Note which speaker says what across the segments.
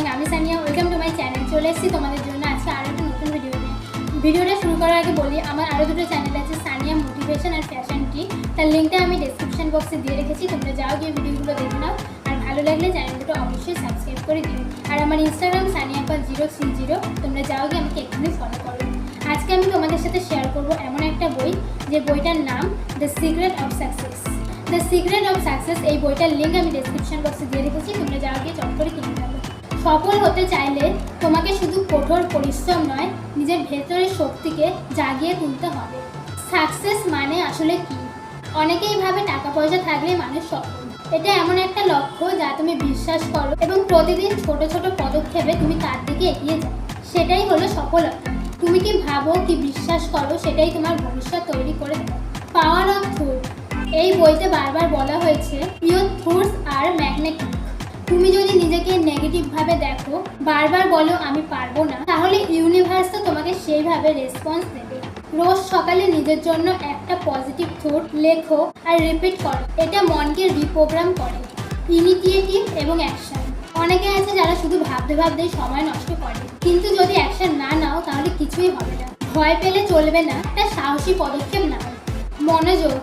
Speaker 1: Morning, আমি Sania. Welcome to my channel. চলে এসেছি তোমাদের জন্য আজকে আরও একটা নতুন ভিডিও নিয়ে। ভিডিওটা শুরু করার আগে বলি, আমার আরও দুটো চ্যানেল আছে, সানিয়া মোটিভেশন আর ফ্যাশন টি। তার লিঙ্কটা আমি ডেসক্রিপশন বক্সে দিয়ে রেখেছি, তোমরা যাও গিয়ে ভিডিওগুলো দেখে নাও। আর ভালো লাগলে চ্যানেল দুটো অবশ্যই সাবস্ক্রাইব করে দিও। আর আমার ইনস্টাগ্রাম saniapa030, তোমরা যাও গিয়ে আমাকে এক্ষুনি ফলো করো। আজকে আমি তোমাদের সাথে শেয়ার করবো এমন একটা বই, যে বইটার নাম the secret of success. The secret of success এই বইটার লিঙ্ক আমি ডেসক্রিপশন বক্সে দিয়ে রেখেছি, তোমরা যাও গিয়ে চট করে কিনে ফেলো। সফল হতে চাইলে তোমাকে শুধু কঠোর পরিশ্রম নয়, নিজের ভেতরের শক্তিকে জাগিয়ে তুলতে হবে। সাকসেস মানে আসলে কি? অনেকেই ভাবে টাকা পয়সা থাকলে মানুষ সফল। এটা এমন একটা লক্ষ্য যা তুমি বিশ্বাস করো এবং প্রতিদিন ছোট ছোট পদক্ষেপে তুমি তার দিকে এগিয়ে যাও, সেটাই হলো সফলতা। তুমি কি ভাবো, কি বিশ্বাস করো, সেটাই তোমার ভবিষ্যৎ তৈরি করে দেবে। পাওয়ার অফ থট এই বইতে বারবার বলা হয়েছে, ইউর থটস আর ম্যাগনেটিক। তুমি যদি নিজেকে নেগেটিভভাবে দেখো, বারবার বলো আমি পারবো না, তাহলে ইউনিভার্স তো তোমাকে সেইভাবে রেসপন্স দেবে। রোজ সকালে নিজের জন্য একটা পজিটিভ থট লেখো আর রিপিট করো। এটা মনকে রিপ্রোগ্রাম করে। ইনিশিয়েটিভ এবং অ্যাকশন। অনেকে আছে যারা শুধু ভাবতে ভাবতেই সময় নষ্ট করে, কিন্তু যদি অ্যাকশন না নাও তাহলে কিছুই হবে না। ভয় পেলে চলবে না, একটা সাহসী পদক্ষেপ নাও। মনোযোগ।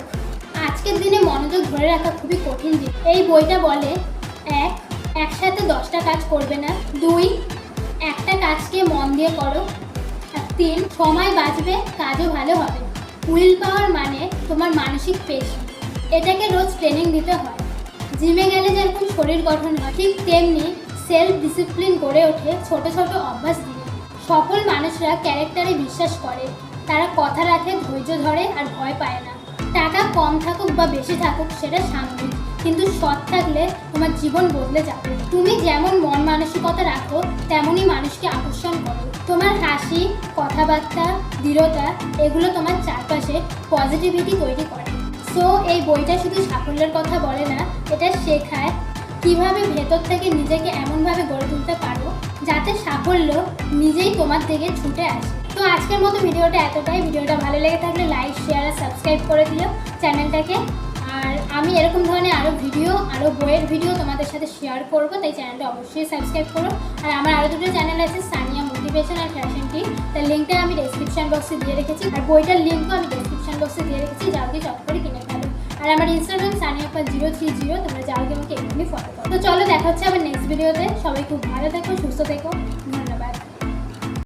Speaker 1: আজকের দিনে মনোযোগ ধরে রাখা খুবই কঠিন জিনিস। এই বইটা বলে, একসাথে 10টা কাজ করবে না। 2, একটা কাজকে মন দিয়ে করো। আর 3, সময় বাঁচবে, কাজও ভালো হবে। উইল পাওয়ার মানে তোমার মানসিক পেশি, এটাকে রোজ ট্রেনিং দিতে হয়। জিমে গেলে যেরকম শরীর গঠন হয়, ঠিক তেমনি সেলফ ডিসিপ্লিন গড়ে ওঠে ছোট ছোট অভ্যাস দিয়ে। সফল মানুষরা ক্যারেক্টারে বিশ্বাস করে, তারা কথা রাখে, ধৈর্য ধরে আর ভয় পায় না। টাকা কম থাকুক বা বেশি থাকুক সেটা সাময়িক, কিন্তু সৎ থাকলে তোমার জীবন বদলে যাবে। তুমি যেমন মন মানসিকতা রাখো, তেমনই মানুষকে আকর্ষণ করো। তোমার হাসি, কথাবার্তা, দৃঢ়তা, এগুলো তোমার চারপাশে পজিটিভিটি তৈরি করে। সো এই বইটা শুধু সাফল্যের কথা বলে না, এটা শেখায় কিভাবে ভেতর থেকে নিজেকে এমনভাবে গড়ে তুলতে পারো যাতে সাফল্য নিজেই তোমার দিকে ছুটে আসে। তো আজকের মতো ভিডিওটা এতটাই। ভিডিওটা ভালো লেগে থাকলে লাইক, শেয়ার আর সাবস্ক্রাইব করে দিও চ্যানেলটাকে। আর আমি এরকম ধরনের আরও ভিডিও, আরও বইয়ের ভিডিও তোমাদের সাথে শেয়ার করবো, তাই চ্যানেলটা অবশ্যই সাবস্ক্রাইব করো। আর আমার আরও দুটো চ্যানেল আছে, সানিয়া মোটিভেশন আর ফ্যাশন টি। তার লিঙ্কটা আমি ডেসক্রিপশন বক্সে দিয়ে রেখেছি, আর বইটার লিঙ্কও আমি ডেসক্রিপশন বক্সে দিয়ে রেখেছি, যাও গিয়ে চট করে কিনে ফেলো। আর আমার ইনস্টাগ্রাম saniapa030, তোমরা যাও গিয়ে আমাকে এক্ষুনি ফলো করো। তো চলো, দেখা হচ্ছে আবার নেক্সট ভিডিওতে। সবাই খুব ভালো থেকো, সুস্থ থেকো।